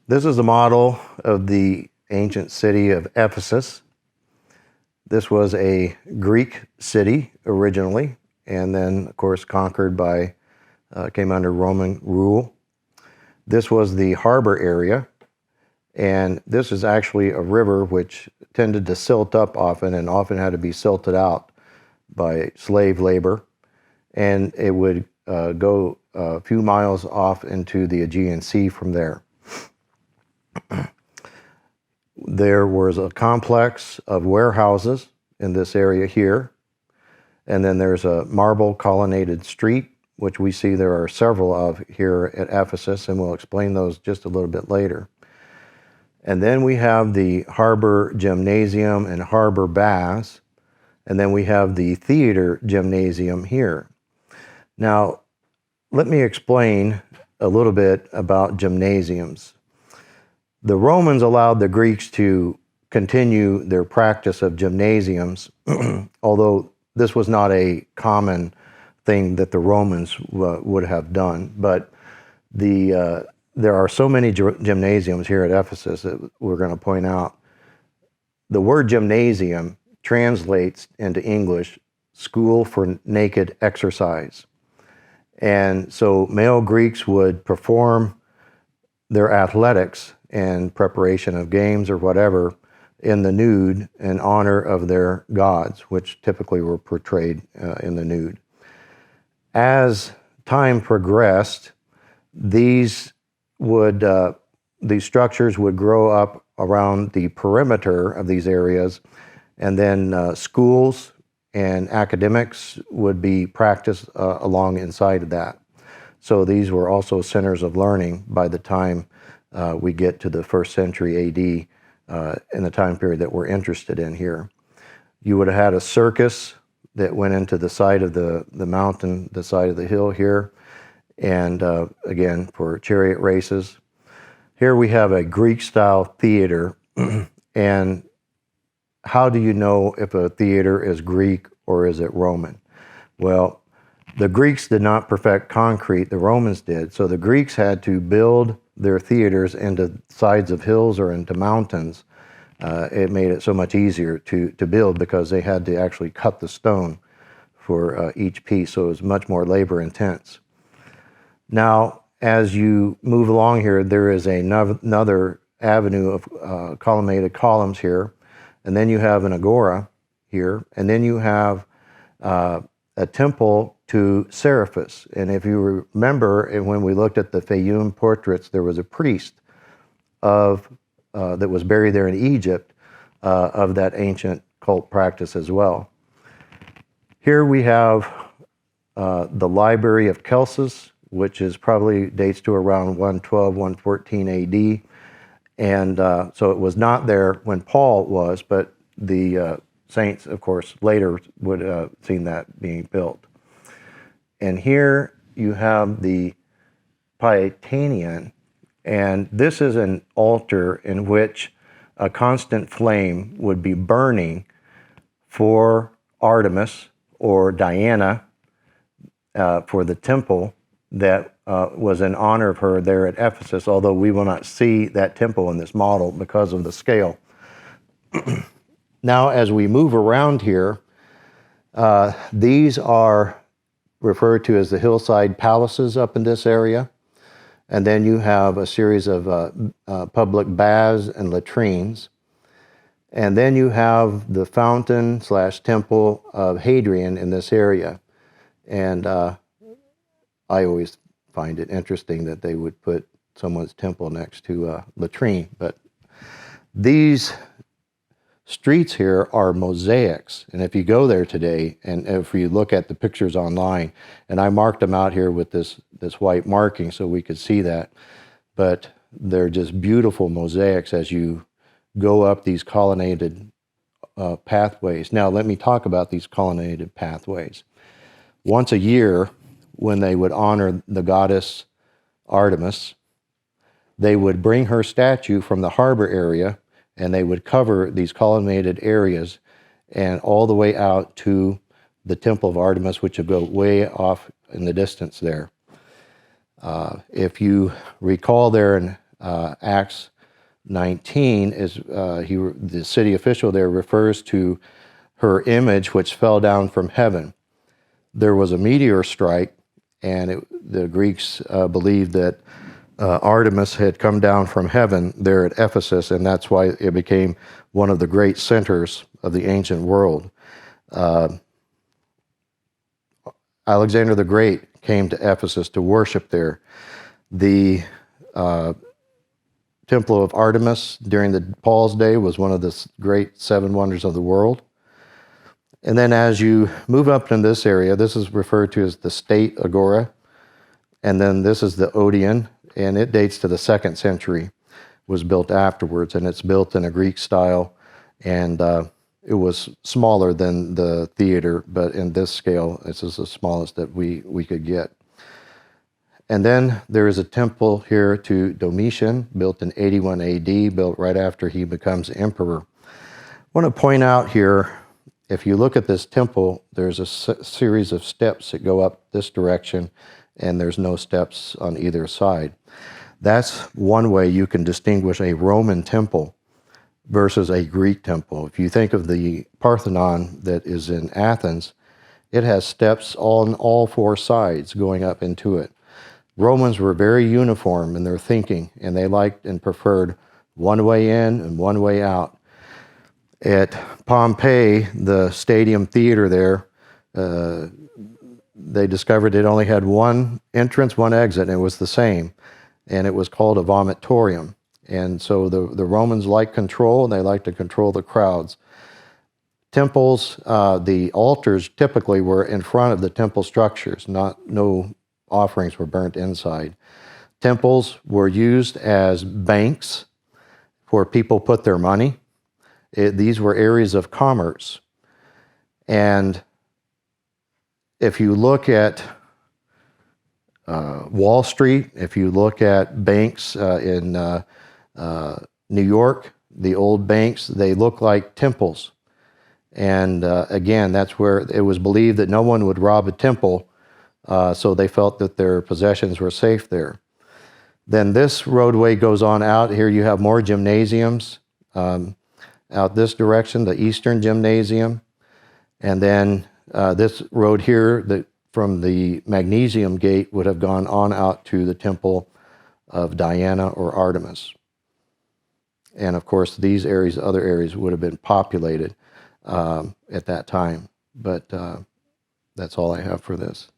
This is a model of the ancient city of Ephesus. This was a Greek city originally, and then, of course, conquered by, came under Roman rule. This was the harbor area, and this is actually a river which tended to silt up often and often had to be silted out by slave labor. And it would go a few miles off into the Aegean Sea from there. There was a complex of warehouses in this area here. And then there's a marble colonnaded street, which we see there are several of here at Ephesus, and we'll explain those just a little bit later. And then we have the harbor gymnasium and harbor baths, and then we have the theater gymnasium here. Now, let me explain a little bit about gymnasiums. The Romans allowed the Greeks to continue their practice of gymnasiums, although this was not a common thing that the Romans would have done. But there are so many gymnasiums here at Ephesus that we're going to point out. The word gymnasium translates into English, school for naked exercise. And so male Greeks would perform their athletics and preparation of games or whatever in the nude in honor of their gods, which typically were portrayed in the nude. As time progressed, these structures would grow up around the perimeter of these areas, and then schools and academics would be practiced along inside of that. So these were also centers of learning by the time we get to the 1st century AD in the time period that we're interested in here. You would have had a circus that went into the side of the mountain, the side of the hill here, and again, for chariot races. Here we have a Greek-style theater, and how do you know if a theater is Greek or is it Roman? Well, the Greeks did not perfect concrete, the Romans did, so the Greeks had to build their theaters into sides of hills or into mountains. It made it so much easier to build because they had to actually cut the stone for each piece, so it was much more labor intense. Now, as you move along here, there is another avenue of colonnaded columns here, and then you have an agora here, and then you have a temple to Seraphis. And if you remember, when we looked at the Fayum portraits, there was a priest that was buried there in Egypt of that ancient cult practice as well. Here we have the Library of Celsus, which is probably dates to around 112, 114 AD. And so it was not there when Paul was, but the saints, of course, later would have seen that being built. And here you have the Paetanion, and this is an altar in which a constant flame would be burning for Artemis or Diana for the temple that was in honor of her there at Ephesus, although we will not see that temple in this model because of the scale. Now, as we move around here, these are referred to as the hillside palaces up in this area. And then you have a series of public baths and latrines. And then you have the fountain/temple of Hadrian in this area. And I always find it interesting that they would put someone's temple next to a latrine. But these streets here are mosaics, and if you go there today, and if you look at the pictures online, and I marked them out here with this white marking so we could see that, but they're just beautiful mosaics as you go up these colonnaded pathways. Now, let me talk about these colonnaded pathways. Once a year, when they would honor the goddess Artemis, they would bring her statue from the harbor area, and they would cover these colonnaded areas and all the way out to the temple of Artemis, which would go way off in the distance there. If you recall there in Acts 19 is the city official there refers to her image which fell down from heaven. There was a meteor strike, and the Greeks believed that Artemis had come down from heaven there at Ephesus, and that's why it became one of the great centers of the ancient world. Alexander the Great came to Ephesus to worship there. The Temple of Artemis during Paul's day was one of the great seven wonders of the world. And then as you move up in this area, this is referred to as the State Agora. And then this is the Odeon, and it dates to the 2nd century, was built afterwards, and it's built in a Greek style. And it was smaller than the theater, but in this scale, this is the smallest that we could get. And then there is a temple here to Domitian, built in 81 AD, built right after he becomes emperor. I want to point out here, if you look at this temple, there's a series of steps that go up this direction, and there's no steps on either side. That's one way you can distinguish a Roman temple versus a Greek temple. If you think of the Parthenon that is in Athens, it has steps on all four sides going up into it. Romans were very uniform in their thinking, and they liked and preferred one way in and one way out. At Pompeii, the stadium theater there, they discovered it only had one entrance, one exit, and it was the same. And it was called a vomitorium. And so the Romans liked control, and they liked to control the crowds. Temples, the altars typically were in front of the temple structures, no offerings were burnt inside. Temples were used as banks where people put their money. These were areas of commerce. And if you look at Wall Street, if you look at banks in New York, the old banks, they look like temples. And again, that's where it was believed that no one would rob a temple, so they felt that their possessions were safe there. Then this roadway goes on out. Here you have more gymnasiums out this direction, the Eastern Gymnasium. And then this road here from the Magnesium Gate would have gone on out to the Temple of Diana or Artemis. And of course, these areas, other areas would have been populated at that time. But that's all I have for this.